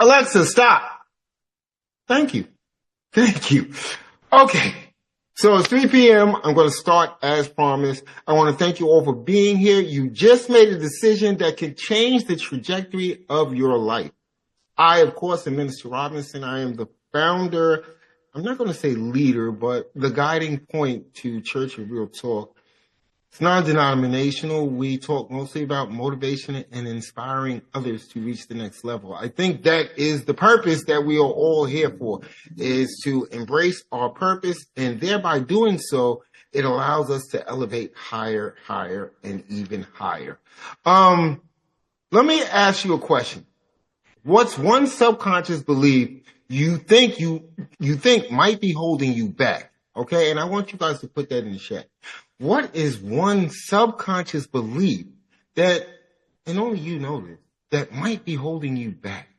Alexa, stop. Thank you. Thank you. Okay. So it's 3 p.m. I'm going to start as promised. I want to thank you all for being here. You just made a decision that can change the trajectory of your life. I, of course, am Minister Robinson. I am the founder. I'm not going to say leader, but the guiding point to Church of Real Talk. It's non-denominational. We talk mostly about motivation and inspiring others to reach the next level. I think that is the purpose that we are all here for, is to embrace our purpose, and thereby doing so, it allows us to elevate higher, higher, and even higher. Let me ask you a question. What's one subconscious belief you think might be holding you back? Okay, and I want you guys to put that in the chat. What is one subconscious belief that, and only you know this, that might be holding you back?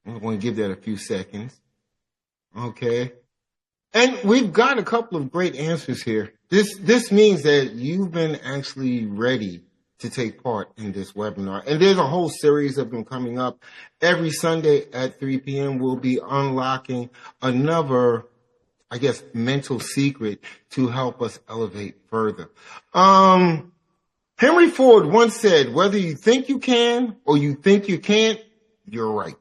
I'm going to give that a few seconds. Okay. And we've got a couple of great answers here. This means that you've been actually ready to take part in this webinar. And there's a whole series of them coming up. Every Sunday at 3 p.m. we'll be unlocking another, I guess, mental secret to help us elevate further. Henry Ford once said, whether you think you can or you think you can't, you're right.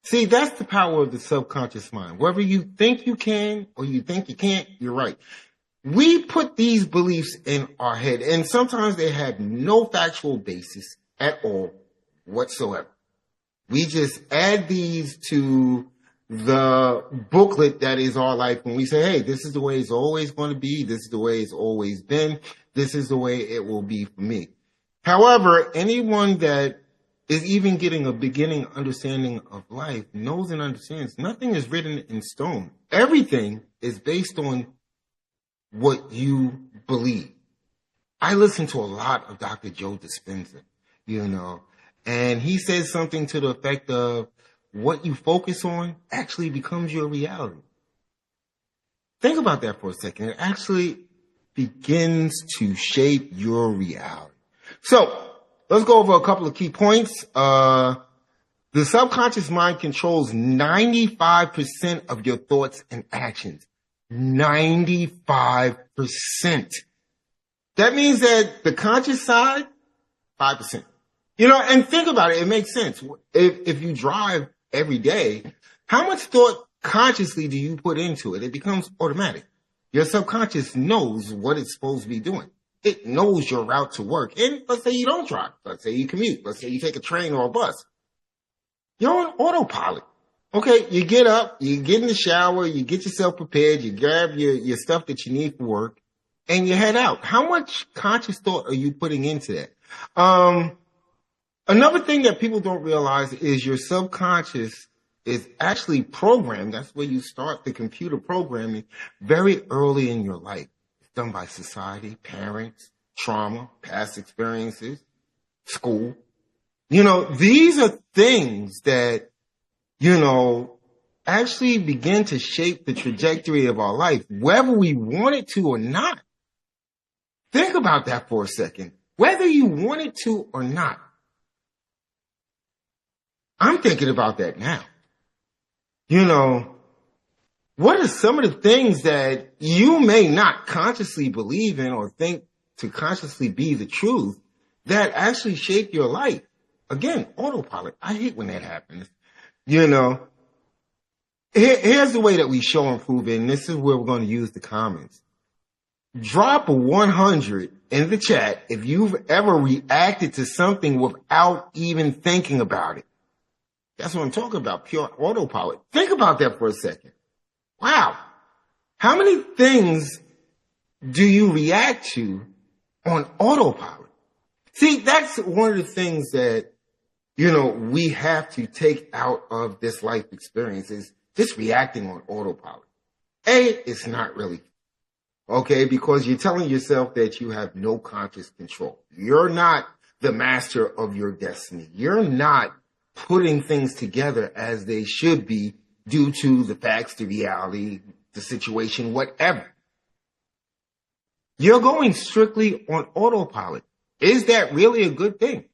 See, that's the power of the subconscious mind. Whether you think you can or you think you can't, you're right. We put these beliefs in our head, and sometimes they have no factual basis at all whatsoever. We just add these to the booklet that is our life when we say, hey, this is the way it's always going to be. This is the way it's always been. This is the way it will be for me. However, anyone that is even getting a beginning understanding of life knows and understands nothing is written in stone. Everything is based on what you believe. I listen to a lot of Dr. Joe Dispenza, and he says something to the effect of, what you focus on actually becomes your reality. Think about that for a second. It actually begins to shape your reality. So let's go over a couple of key points. The subconscious mind controls 95% of your thoughts and actions. 95%. That means that the conscious side, 5%. And think about it. It makes sense. If you drive every day, how much thought consciously do you put into it? It becomes automatic. Your subconscious knows what it's supposed to be doing. It knows your route to work. And let's say you don't drive. Let's say you commute. Let's say you take a train or a bus. You're on autopilot. Okay, you get up, you get in the shower, you get yourself prepared, you grab your stuff that you need for work, and you head out. How much conscious thought are you putting into that? Another thing that people don't realize is your subconscious is actually programmed. That's where you start the computer programming very early in your life. It's done by society, parents, trauma, past experiences, school. These are things that, actually begin to shape the trajectory of our life, whether we want it to or not. Think about that for a second. Whether you want it to or not. I'm thinking about that now. What are some of the things that you may not consciously believe in or think to consciously be the truth that actually shape your life? Again, autopilot. I hate when that happens. Here's the way that we show and prove it, and this is where we're going to use the comments. Drop a 100 in the chat if you've ever reacted to something without even thinking about it. That's what I'm talking about, pure autopilot. Think about that for a second. Wow. How many things do you react to on autopilot? See, that's one of the things that, we have to take out of this life experience is just reacting on autopilot. It's not really. Okay, because you're telling yourself that you have no conscious control. You're not the master of your destiny. You're not putting things together as they should be due to the facts, the reality, the situation, whatever. You're going strictly on autopilot. Is that really a good thing?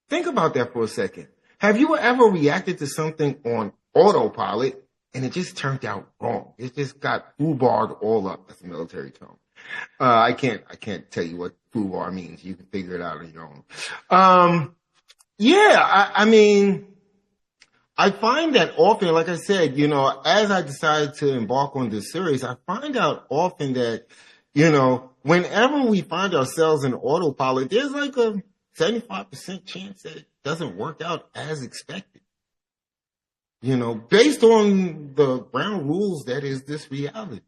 Think about that for a second. Have you ever reacted to something on autopilot and it just turned out wrong? It just got foobarred all up. That's a military term. I can't tell you what foobar means. You can figure it out on your own. I mean, I find that often, like I said, as I decided to embark on this series, I find out often that, whenever we find ourselves in autopilot, there's like a 75% chance that it doesn't work out as expected. Based on the ground rules that is this reality.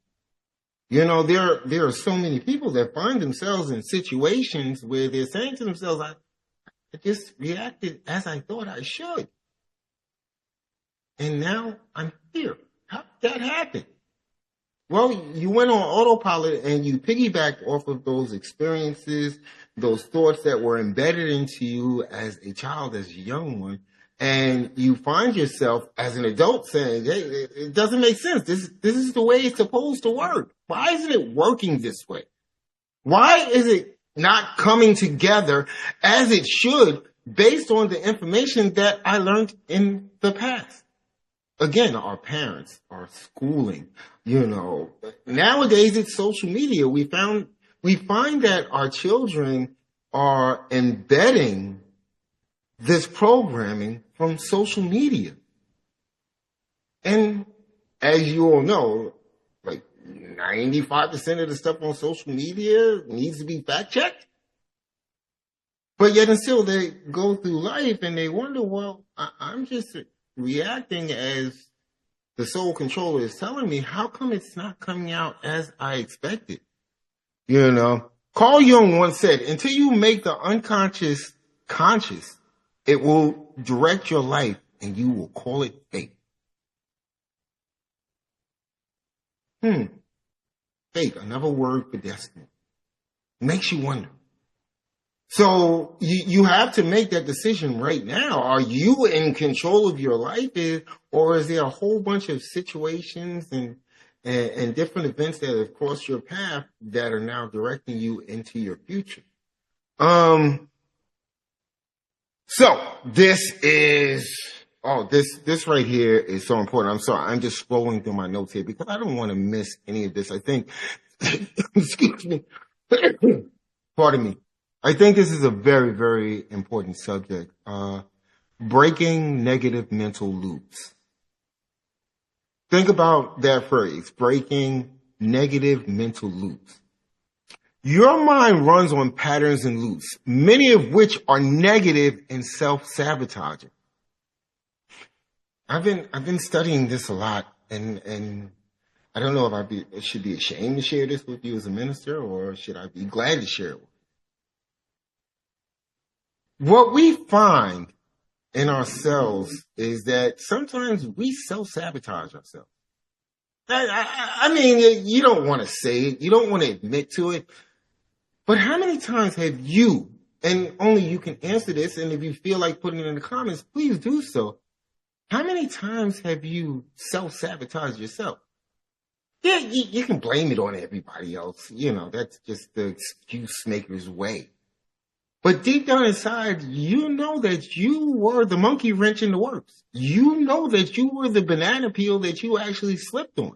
There are so many people that find themselves in situations where they're saying to themselves, I just reacted as I thought I should. And now I'm here. How did that happen? Well, you went on autopilot and you piggybacked off of those experiences, those thoughts that were embedded into you as a child, as a young one. And you find yourself as an adult saying, hey, it doesn't make sense. This is the way it's supposed to work. Why isn't it working this way? Why is it not coming together as it should based on the information that I learned in the past? Again, our parents, our schooling, nowadays it's social media. We find that our children are embedding this programming from social media. And as you all know, like 95% of the stuff on social media needs to be fact checked. But yet and still they go through life and they wonder, well, I'm just reacting as the soul controller is telling me. How come it's not coming out as I expected? Carl Jung once said, until you make the unconscious conscious, it will direct your life and you will call it fate. Fate, another word for destiny. Makes you wonder. So you have to make that decision right now. Are you in control of your life, or is there a whole bunch of situations and different events that have crossed your path that are now directing you into your future? So this right here is so important. I'm sorry. I'm just scrolling through my notes here because I don't want to miss any of this. I think, excuse me, pardon me. I think this is a very, very important subject. Breaking negative mental loops. Think about that phrase, breaking negative mental loops. Your mind runs on patterns and loops, many of which are negative and self-sabotaging. I've been studying this a lot, and I don't know if I should be ashamed to share this with you as a minister, or should I be glad to share it with you? What we find in ourselves is that sometimes we self-sabotage ourselves. I mean, you don't want to say it, you don't want to admit to it, but how many times have you, and only you can answer this, and if you feel like putting it in the comments, please do so. How many times have you self-sabotaged yourself? Yeah, you can blame it on everybody else. That's just the excuse maker's way. But deep down inside, you know that you were the monkey wrench in the works. You know that you were the banana peel that you actually slipped on.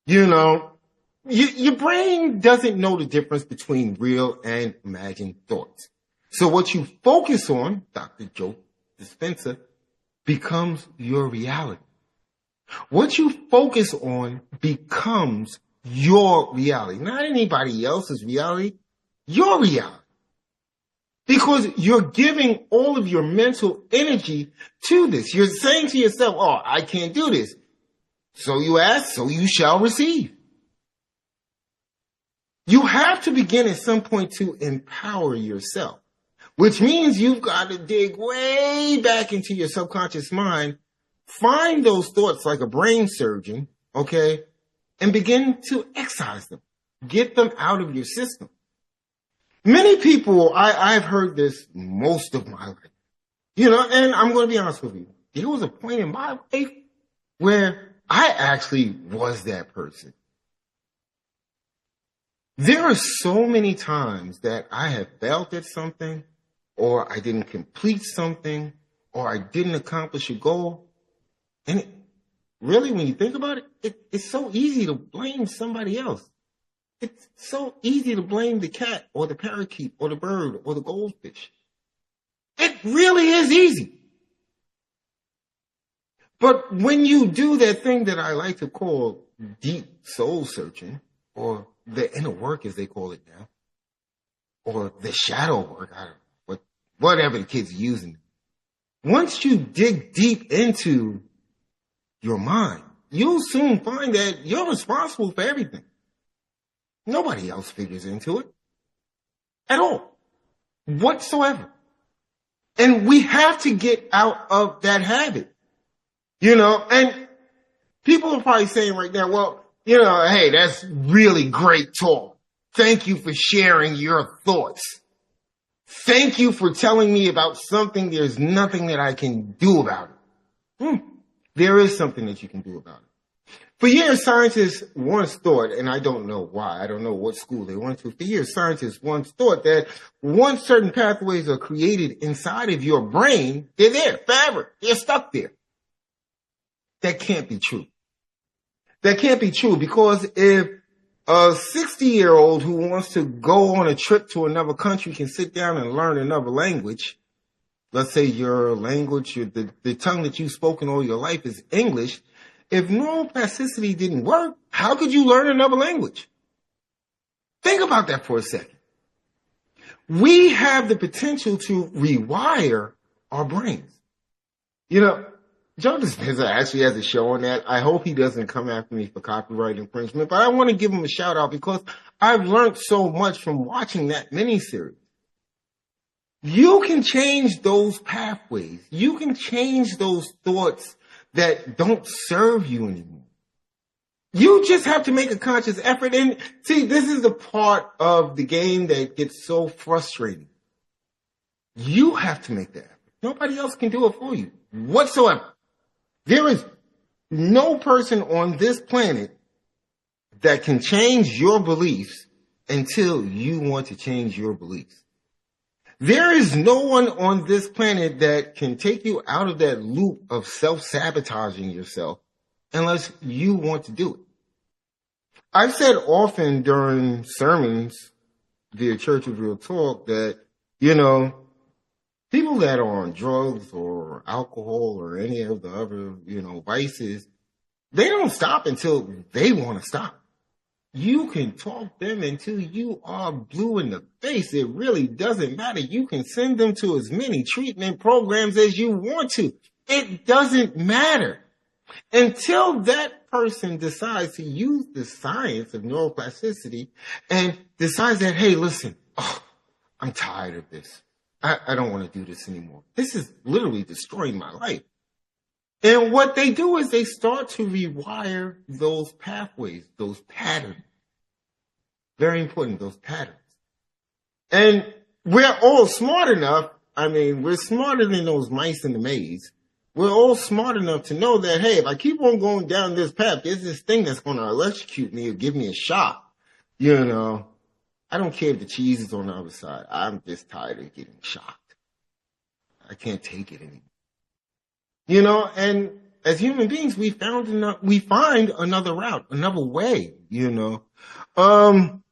Your brain doesn't know the difference between real and imagined thoughts. So what you focus on, Dr. Joe Dispenza, becomes your reality. What you focus on becomes your reality, not anybody else's reality, your reality. Because you're giving all of your mental energy to this. You're saying to yourself, oh, I can't do this. So you ask, so you shall receive. You have to begin at some point to empower yourself, which means you've got to dig way back into your subconscious mind, find those thoughts like a brain surgeon, okay, and begin to excise them. Get them out of your system. Many people, I've heard this most of my life, and I'm going to be honest with you. There was a point in my life where I actually was that person. There are so many times that I have failed at something, or I didn't complete something, or I didn't accomplish a goal. And really, when you think about it, it's so easy to blame somebody else. It's so easy to blame the cat or the parakeet or the bird or the goldfish. It really is easy. But when you do that thing that I like to call deep soul searching, or the inner work as they call it now, or the shadow work, whatever the kids are using. Once you dig deep into your mind, you'll soon find that you're responsible for everything. Nobody else figures into it at all, whatsoever. And we have to get out of that habit, and people are probably saying right now, well, hey, that's really great talk. Thank you for sharing your thoughts. Thank you for telling me about something there's nothing that I can do about it. There is something that you can do about it. For years, scientists once thought, and I don't know why, I don't know what school they went to. For years, scientists once thought that once certain pathways are created inside of your brain, they're there forever. They're stuck there. That can't be true. That can't be true, because if a 60-year-old who wants to go on a trip to another country can sit down and learn another language, let's say your language, the tongue that you've spoken all your life is English. If neuroplasticity didn't work, how could you learn another language? Think about that for a second. We have the potential to rewire our brains. Joe Dispenza actually has a show on that. I hope he doesn't come after me for copyright infringement, but I want to give him a shout out because I've learned so much from watching that miniseries. You can change those pathways. You can change those thoughts that don't serve you anymore. You just have to make a conscious effort. And see, this is the part of the game that gets so frustrating. You have to make that effort. Nobody else can do it for you whatsoever. There is no person on this planet that can change your beliefs until you want to change your beliefs. There is no one on this planet that can take you out of that loop of self-sabotaging yourself unless you want to do it. I've said often during sermons via Church of Real Talk that, people that are on drugs or alcohol or any of the other, vices, they don't stop until they want to stop. You can talk them until you are blue in the face. It really doesn't matter. You can send them to as many treatment programs as you want to. It doesn't matter. Until that person decides to use the science of neuroplasticity and decides that, hey, listen, I'm tired of this. I don't want to do this anymore. This is literally destroying my life. And what they do is they start to rewire those pathways, those patterns. Very important, those patterns. And we're all smart enough. We're smarter than those mice in the maze. We're all smart enough to know that, hey, if I keep on going down this path, there's this thing that's going to electrocute me or give me a shock. I don't care if the cheese is on the other side. I'm just tired of getting shocked. I can't take it anymore. And as human beings, we find another route, another way, One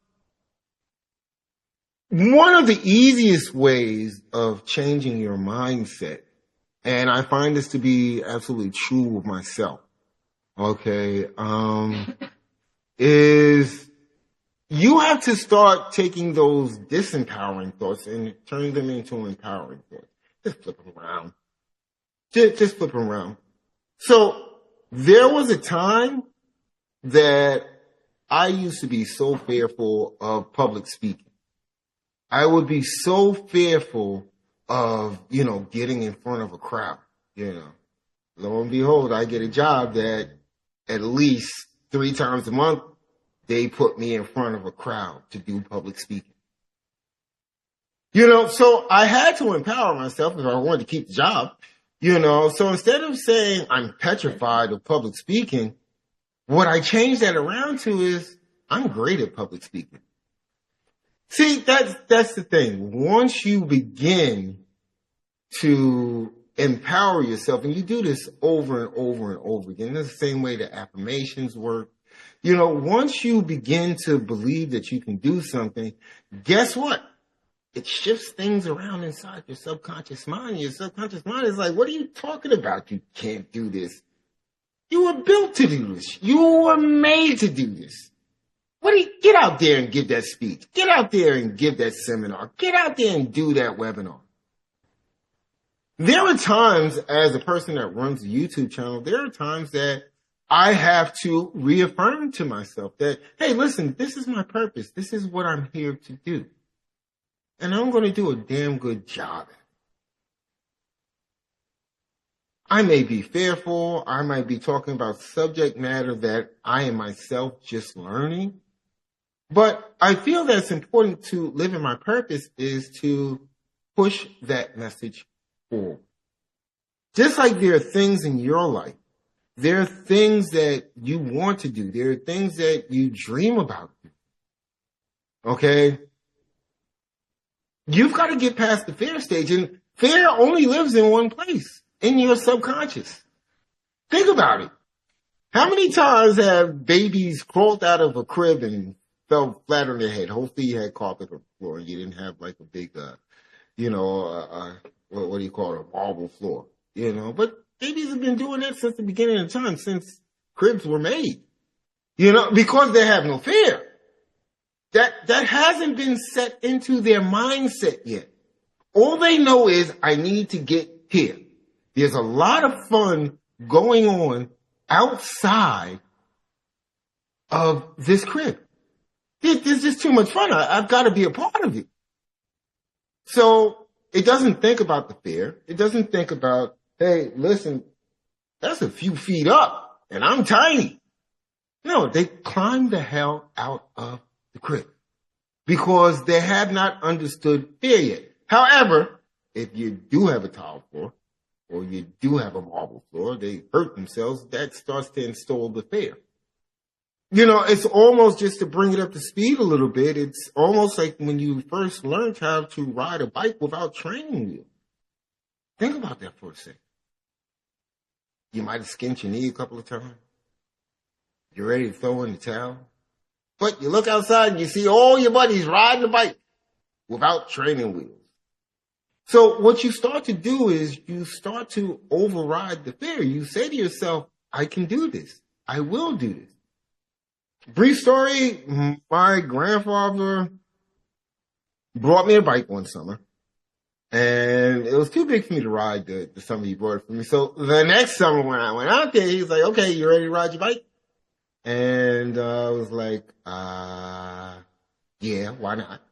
of the easiest ways of changing your mindset, and I find this to be absolutely true with myself, is you have to start taking those disempowering thoughts and turning them into empowering thoughts. Just flip them around. Just flip them around. So there was a time that I used to be so fearful of public speaking. I would be so fearful of, getting in front of a crowd, Lo and behold, I get a job that at least 3 times a month, they put me in front of a crowd to do public speaking. So I had to empower myself if I wanted to keep the job, So instead of saying I'm petrified of public speaking, what I changed that around to is I'm great at public speaking. See, that's the thing. Once you begin to empower yourself, and you do this over and over and over again. That's the same way that affirmations work. You know, once you begin to believe that you can do something, guess what? It shifts things around inside your subconscious mind. Your subconscious mind is like, what are you talking about? You can't do this. You were built to do this. You were made to do this. Get out there and give that speech. Get out there and give that seminar. Get out there and do that webinar. There are times, as a person that runs a YouTube channel, there are times that I have to reaffirm to myself that, hey, listen, this is my purpose. This is what I'm here to do. And I'm going to do a damn good job. I may be fearful. I might be talking about subject matter that I am myself just learning. But I feel that it's important to live in my purpose is to push that message forward. Just like there are things in your life, there are things that you want to do. There are things that you dream about. Okay? You've got to get past the fear stage, and fear only lives in one place, in your subconscious. Think about it. How many times have babies crawled out of a crib and fell flat on their head? Hopefully you had carpet on the floor and you didn't have like a big, what do you call it, a marble floor, but babies have been doing that since the beginning of time, since cribs were made, because they have no fear. That hasn't been set into their mindset yet. All they know is, I need to get here. There's a lot of fun going on outside of this crib. There's just too much fun. I've got to be a part of it. So it doesn't think about the fear. It doesn't think about, hey, listen, that's a few feet up and I'm tiny. No, they climb the hell out of the crib because they have not understood fear yet. However, if you do have a tile floor or you do have a marble floor, they hurt themselves. That starts to install the fear. It's almost, just to bring it up to speed a little bit, it's almost like when you first learned how to ride a bike without training wheels. Think about that for a second. You might have skinned your knee a couple of times. You're ready to throw in the towel. But you look outside and you see all your buddies riding the bike without training wheels. So what you start to do is you start to override the fear. You say to yourself, I can do this. I will do this. Brief story, my grandfather brought me a bike one summer, and it was too big for me to ride the summer he brought it for me. So the next summer when I went out there, he was like, okay, you ready to ride your bike? And I was like, yeah, why not?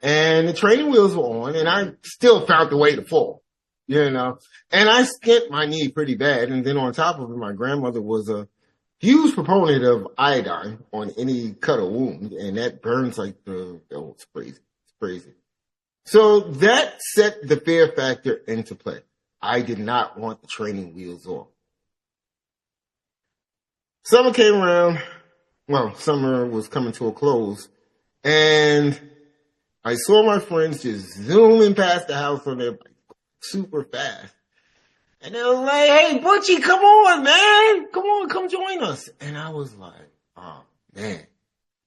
And the training wheels were on, and I still found the way to fall, and I skinned my knee pretty bad. And then on top of it, my grandmother was a huge proponent of iodine on any cut or wound, and that burns like it's crazy. It's crazy. So that set the fear factor into play. I did not want the training wheels on. Summer came around. Well, summer was coming to a close, and I saw my friends just zooming past the house on their bike super fast. And they were like, hey, Butchie, come on, man. Come on, come join us. And I was like, oh, man,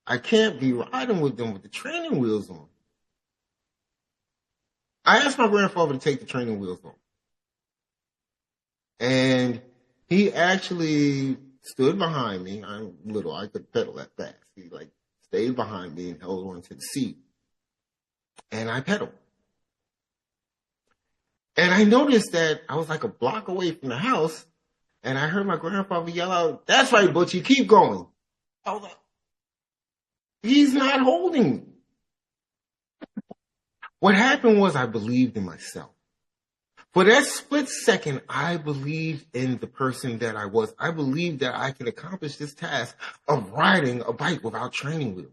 I can't be riding with them with the training wheels on. I asked my grandfather to take the training wheels on. And he actually stood behind me. I'm little. I could pedal that fast. He stayed behind me and held on to the seat. And I pedaled. And I noticed that I was like a block away from the house, and I heard my grandfather yell out, that's right, Butchie, keep going. I was like, he's not holding me. What happened was I believed in myself. For that split second, I believed in the person that I was. I believed that I could accomplish this task of riding a bike without training wheels.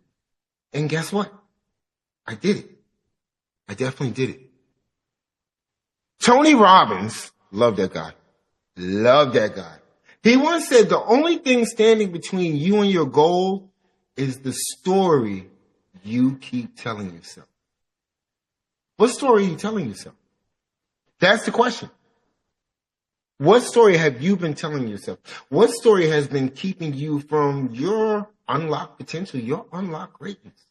And guess what? I did it. I definitely did it. Tony Robbins, love that guy. Love that guy. He once said the only thing standing between you and your goal is the story you keep telling yourself. What story are you telling yourself? That's the question. What story have you been telling yourself? What story has been keeping you from your unlocked potential, your unlocked greatness?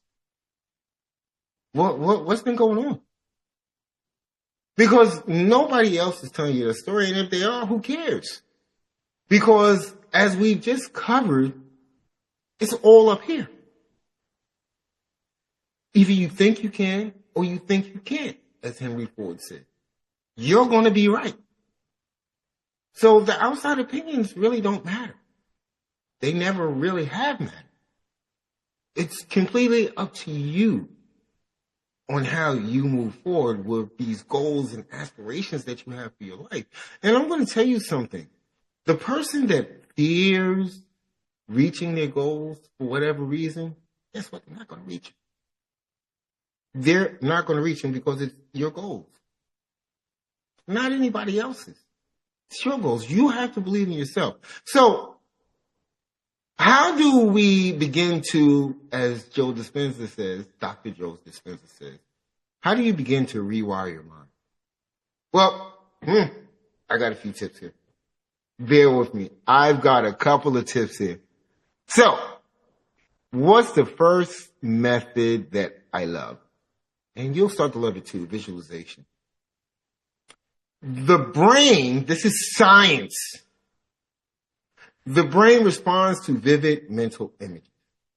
What's been going on? Because nobody else is telling you the story, and if they are, who cares? Because as we've just covered, it's all up here. Either you think you can or you think you can't, as Henry Ford said. You're going to be right. So the outside opinions really don't matter. They never really have mattered. It's completely up to you on how you move forward with these goals and aspirations that you have for your life. And I'm going to tell you something. The person that fears reaching their goals for whatever reason, guess what? They're not going to reach it. They're not going to reach them because it's your goals, not anybody else's. It's your goals. You have to believe in yourself. So how do we begin to, as Joe Dispenza says, Dr. Joe Dispenza says, how do you begin to rewire your mind? Well, I got a few tips here. Bear with me. I've got a couple of tips here. So, what's the first method that I love? And you'll start to love it too, visualization. The brain, this is science. The brain responds to vivid mental images.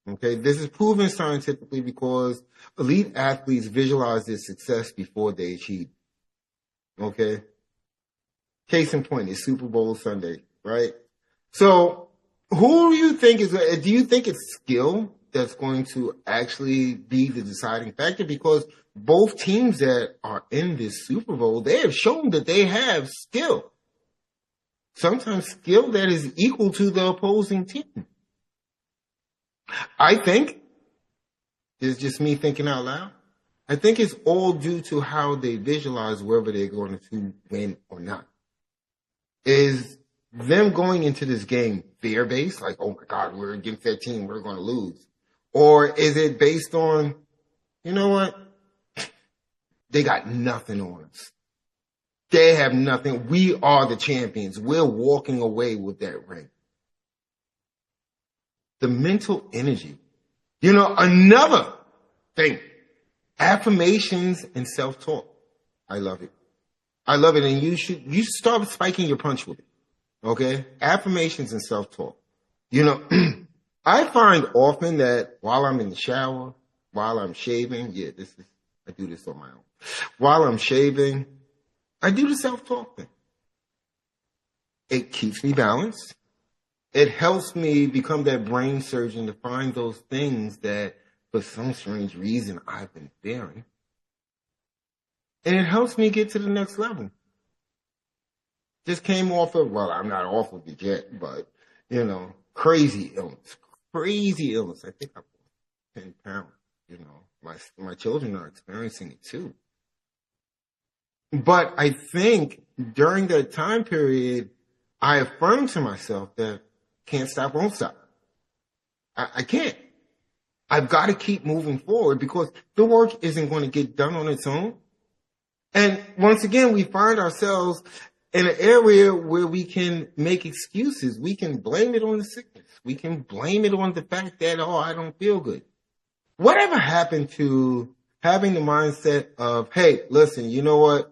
Okay, this is proven scientifically because elite athletes visualize their success before they achieve. Okay, case in point is Super Bowl Sunday, right? So, who do you think do you think it's skill that's going to actually be the deciding factor? Because both teams that are in this Super Bowl, they have shown that they have skill. Sometimes skill that is equal to the opposing team. I think, it's just me thinking out loud, I think it's all due to how they visualize whether they're going to win or not. Is them going into this game fear-based, like, oh my God, we're against that team, we're going to lose? Or is it based on, you know what? They got nothing on us. They have nothing. We are the champions. We're walking away with that ring. The mental energy. You know, another thing, affirmations and self-talk. I love it. I love it. And you should start spiking your punch with it. Okay? Affirmations and self-talk. You know, I find often that while I'm in the shower, while I'm shaving, I do this on my own. While I'm shaving, I do the self-talk thing. It keeps me balanced. It helps me become that brain surgeon to find those things that, for some strange reason, I've been fearing. And it helps me get to the next level. Just came off of, well, I'm not off of it yet, but, you know, crazy illness. Crazy illness. I think I lost 10 pounds. You know, my children are experiencing it too. But I think during that time period, I affirmed to myself that can't stop, won't stop. I can't. I've got to keep moving forward because the work isn't going to get done on its own. And once again, we find ourselves in an area where we can make excuses. We can blame it on the sickness. We can blame it on the fact that, oh, I don't feel good. Whatever happened to having the mindset of, hey, listen, you know what?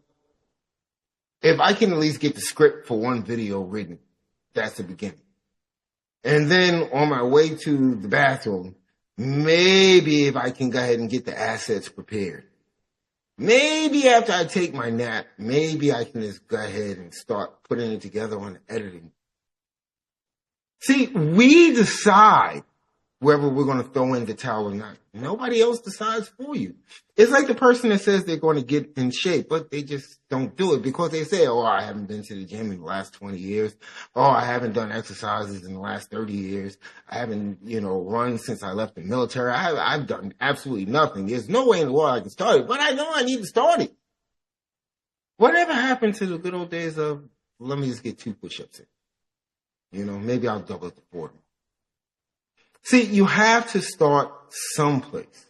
If I can at least get the script for one video written, that's the beginning. And then on my way to the bathroom, maybe if I can go ahead and get the assets prepared. Maybe after I take my nap, maybe I can just go ahead and start putting it together on the editing. See, we decide whether we're going to throw in the towel or not. Nobody else decides for you. It's like the person that says they're going to get in shape, but they just don't do it because they say, oh, I haven't been to the gym in the last 20 years. Oh, I haven't done exercises in the last 30 years. I haven't, run since I left the military. I've done absolutely nothing. There's no way in the world I can start it, but I know I need to start it. Whatever happened to the good old days of, let me just get 2 push-ups in? Maybe I'll double it to 40. See, you have to start someplace.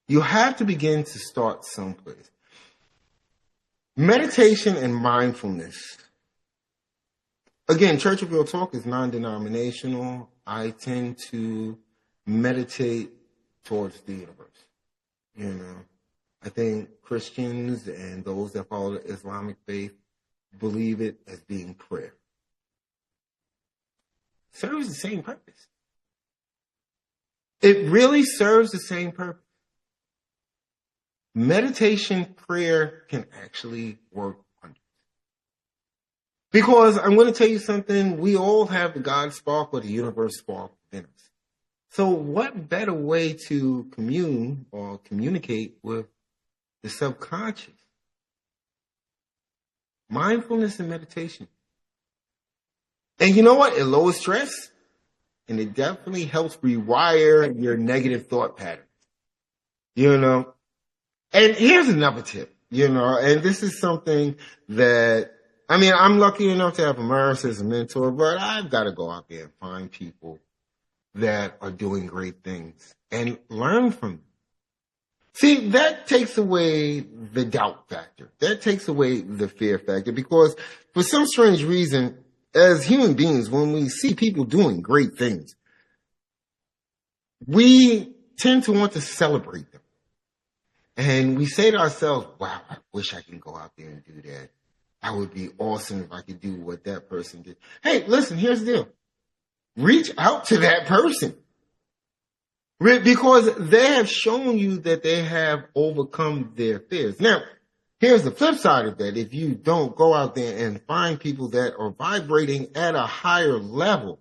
You have to begin to start someplace. Meditation and mindfulness. Again, Church of Real Talk is non-denominational. I tend to meditate towards the universe. I think Christians and those that follow the Islamic faith believe it as being prayer. Serves the same purpose. It really serves the same purpose. Meditation, prayer can actually work wonders. Because I'm going to tell you something, we all have the God spark or the universe spark within us. So what better way to commune or communicate with the subconscious? Mindfulness and meditation. And you know what? It lowers stress, and it definitely helps rewire your negative thought patterns. And here's another tip, and this is something that, I'm lucky enough to have Amaris as a mentor, but I've got to go out there and find people that are doing great things and learn from them. See, that takes away the doubt factor. That takes away the fear factor, because for some strange reason, as human beings, when we see people doing great things, we tend to want to celebrate them. And we say to ourselves, wow, I wish I can go out there and do that. That would be awesome if I could do what that person did. Hey, listen, here's the deal. Reach out to that person. Because they have shown you that they have overcome their fears. Now, here's the flip side of that. If you don't go out there and find people that are vibrating at a higher level,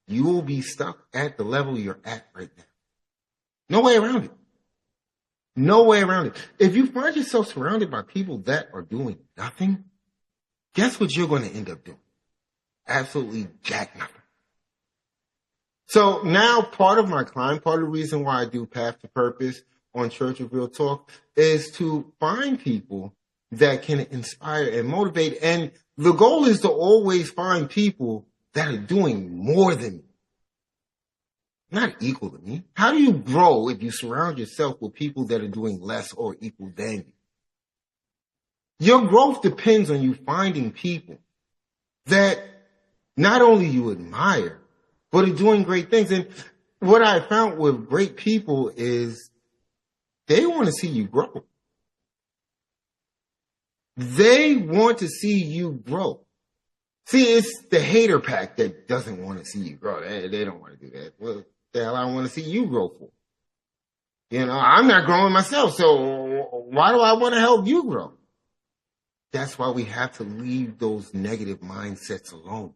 you will be stuck at the level you're at right now. No way around it. No way around it. If you find yourself surrounded by people that are doing nothing, guess what you're going to end up doing? Absolutely jack nothing. So now part of my climb, part of the reason why I do Path to Purpose on Church of Real Talk is to find people that can inspire and motivate. And the goal is to always find people that are doing more than me. Not equal to me. How do you grow if you surround yourself with people that are doing less or equal than you? Your growth depends on you finding people that not only you admire, but are doing great things. And what I found with great people is they want to see you grow. They want to see you grow. See, it's the hater pack that doesn't want to see you grow. They don't want to do that. Well, the hell I want to see you grow for? I'm not growing myself, so why do I want to help you grow? That's why we have to leave those negative mindsets alone.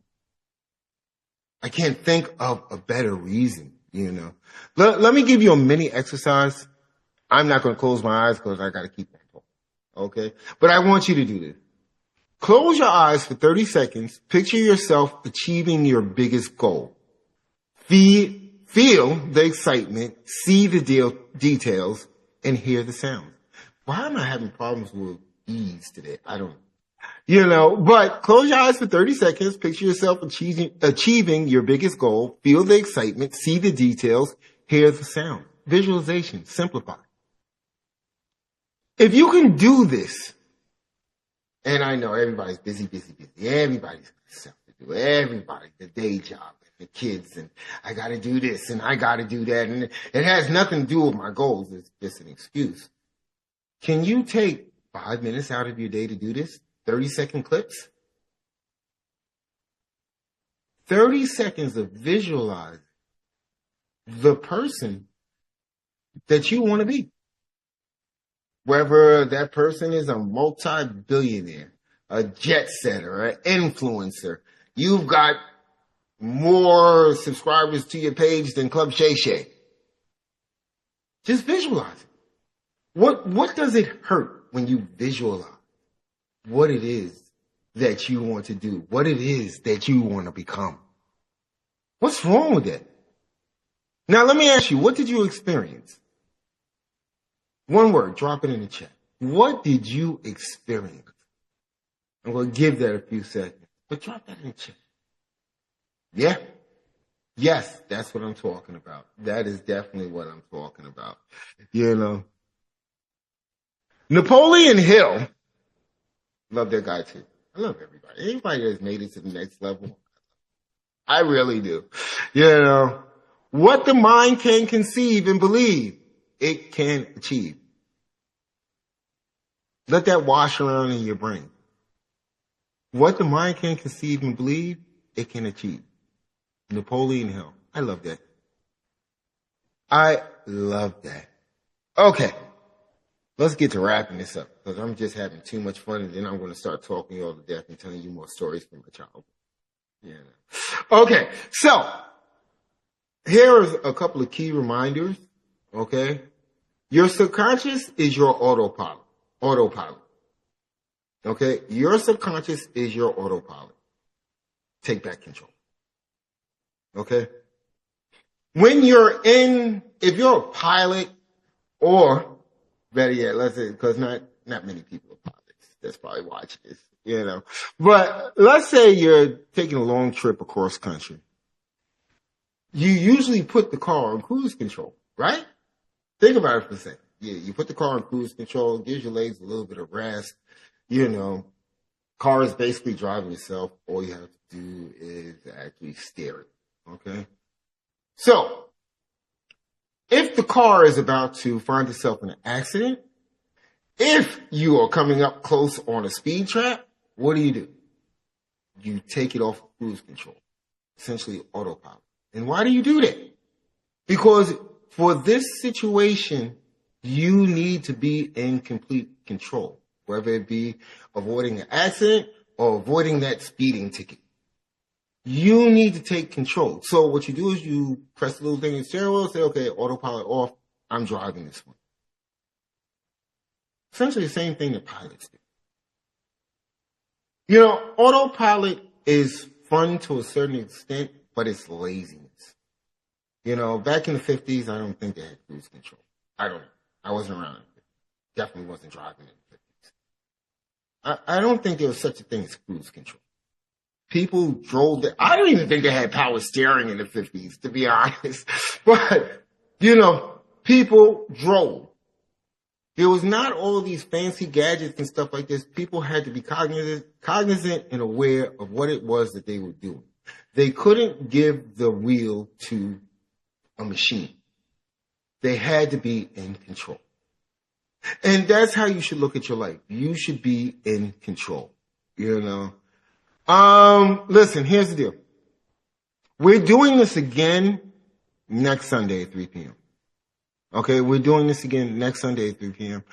I can't think of a better reason, Let me give you a mini exercise. I'm not going to close my eyes because I got to keep on talking, okay? But I want you to do this. Close your eyes for 30 seconds. Picture yourself achieving your biggest goal. Feel the excitement, see the details, and hear the sound. Why am I having problems with ease today? I don't know. But close your eyes for 30 seconds. Picture yourself achieving your biggest goal. Feel the excitement, see the details, hear the sound. Visualization, simplify. If you can do this, and I know everybody's busy. Everybody's got stuff to do. Everybody, the day job, the kids, and I got to do this, and I got to do that. And it has nothing to do with my goals. It's just an excuse. Can you take 5 minutes out of your day to do this? 30-second clips? 30 seconds of visualize the person that you want to be. Whether that person is a multi-billionaire, a jet setter, an influencer, you've got more subscribers to your page than Club Shay Shay. Just visualize it. What does it hurt when you visualize what it is that you want to do, what it is that you want to become? What's wrong with that? Now, let me ask you, what did you experience? One word, drop it in the chat. What did you experience? I'm going to give that a few seconds, but drop that in the chat. Yeah. Yes, that's what I'm talking about. That is definitely what I'm talking about. Napoleon Hill, Love that guy too. I love everybody. Anybody that's made it to the next level, I really do. You know, what the mind can conceive and believe, it can achieve. Let that wash around in your brain. What the mind can conceive and believe, it can achieve. Napoleon Hill. I love that. I love that. Okay. Let's get to wrapping this up because I'm just having too much fun and then I'm going to start talking you all to death and telling you more stories from my childhood. Yeah. Okay. So here is a couple of key reminders. Okay. Your subconscious is your autopilot. Autopilot. Okay. Your subconscious is your autopilot. Take back control. Okay. When you're if you're a pilot or better yet, let's say, because not many people are pilots that's probably watching this, you know. But let's say you're taking a long trip across country. You usually put the car on cruise control, right? Think about it for a second. Yeah, you put the car on cruise control, gives your legs a little bit of rest, you know. Car is basically driving itself. All you have to do is actually steer it, okay? So, if the car is about to find itself in an accident, if you are coming up close on a speed trap, what do? You take it off cruise control, essentially autopilot. And why do you do that? Because for this situation, you need to be in complete control, whether it be avoiding an accident or avoiding that speeding ticket. You need to take control. So what you do is you press the little thing in the steering wheel, say, okay, autopilot off, I'm driving this one. Essentially the same thing that pilots do. You know, autopilot is fun to a certain extent, but it's laziness. You know, back in the 50s, I don't think they had cruise control. I don't know. I wasn't around. Definitely wasn't driving in the 50s. I don't think there was such a thing as cruise control. People drove I don't even think they had power steering in the 50s, to be honest. But, you know, people drove. There was not all these fancy gadgets and stuff like this. People had to be cognizant and aware of what it was that they were doing. They couldn't give the wheel to a machine. They had to be in control. And that's how you should look at your life. You should be in control, you know. Listen, here's the deal. We're doing this again next Sunday at 3 p.m. Okay, we're doing this again next Sunday at 3 p.m.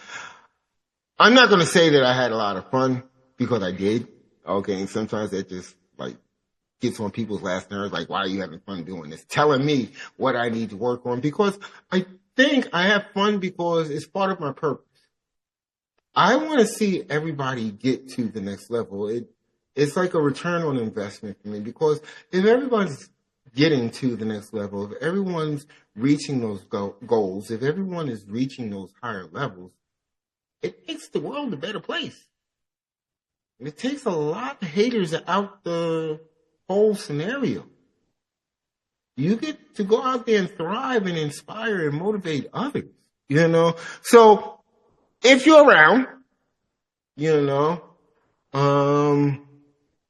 I'm not going to say that I had a lot of fun because I did. Okay, and sometimes that just like gets on people's last nerves. Like, why are you having fun doing this? Telling me what I need to work on because I think I have fun because it's part of my purpose. I want to see everybody get to the next level. It's like a return on investment for me because if everybody's getting to the next level, if everyone's reaching those goals, if everyone is reaching those higher levels, it makes the world a better place. It takes a lot of haters out the whole scenario. You get to go out there and thrive and inspire and motivate others, you know? So if you're around, you know,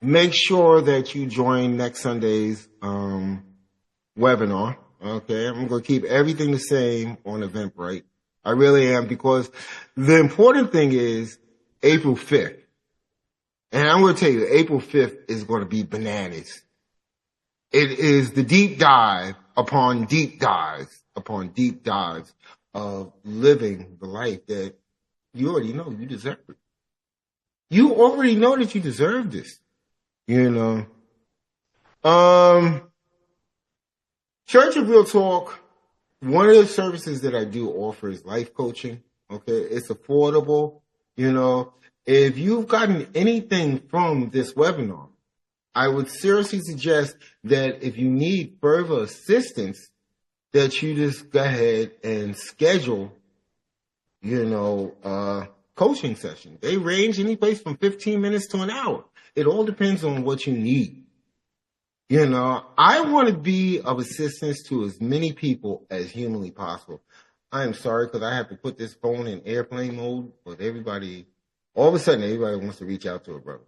make sure that you join next Sunday's webinar. Okay, I'm going to keep everything the same on Eventbrite. I really am because the important thing is April 5th. And I'm going to tell you, April 5th is going to be bananas. It is the deep dive upon deep dives upon deep dives of living the life that you already know you deserve it. You already know that you deserve this. You know, Church of Real Talk, one of the services that I do offer is life coaching. Okay. It's affordable. You know, if you've gotten anything from this webinar, I would seriously suggest that if you need further assistance, that you just go ahead and schedule, you know, coaching session. They range any place from 15 minutes to an hour. It all depends on what you need. You know, I want to be of assistance to as many people as humanly possible. I am sorry because I have to put this phone in airplane mode, but everybody All of a sudden, everybody wants to reach out to a brother.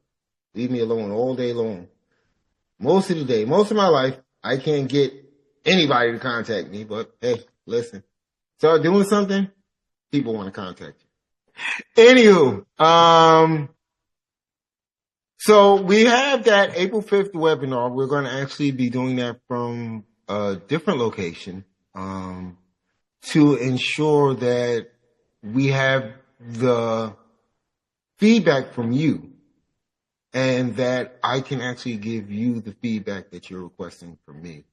Leave me alone all day long. Most of the day, most of my life, I can't get anybody to contact me. But hey, listen, start doing something, people want to contact you. Anywho, so we have that April 5th webinar. We're going to actually be doing that from a different location to ensure that we have the feedback from you and that I can actually give you the feedback that you're requesting from me.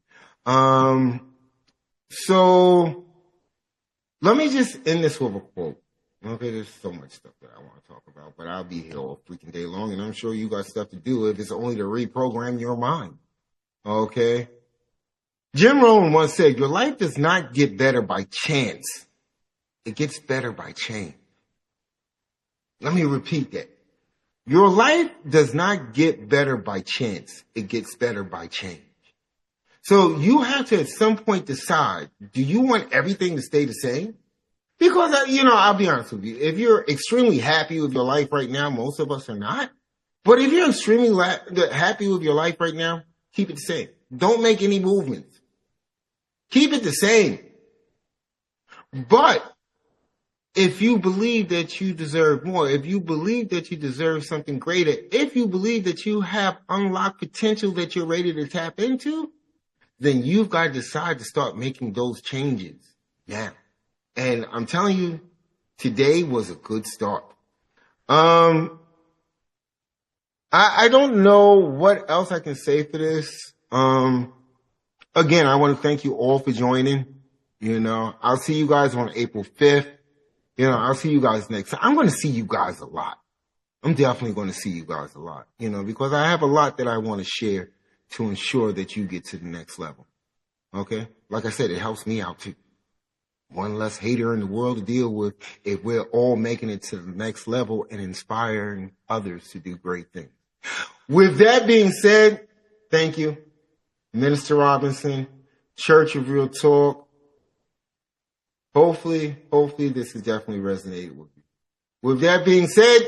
So let me just end this with a quote. Okay, there's so much stuff that I want to talk about, but I'll be here all freaking day long, and I'm sure you got stuff to do if it's only to reprogram your mind. Okay? Jim Rohn once said, your life does not get better by chance. It gets better by change. Let me repeat that. Your life does not get better by chance. It gets better by change. So you have to at some point decide, do you want everything to stay the same? Because, I'll be honest with you. If you're extremely happy with your life right now, most of us are not. But if you're extremely happy with your life right now, keep it the same. Don't make any movements. Keep it the same. But if you believe that you deserve more, if you believe that you deserve something greater, if you believe that you have unlocked potential that you're ready to tap into, then you've got to decide to start making those changes now. And I'm telling you, today was a good start. I don't know what else I can say for this. Again, I want to thank you all for joining. I'll see you guys on April 5th. I'll see you guys next time. I'm going to see you guys a lot. I'm definitely going to see you guys a lot, because I have a lot that I want to share to ensure that you get to the next level. Okay? Like I said, it helps me out too. One less hater in the world to deal with if we're all making it to the next level and inspiring others to do great things. With that being said, thank you, Minister Robinson, Church of Real Talk. Hopefully this has definitely resonated with you. With that being said,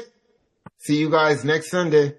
see you guys next Sunday.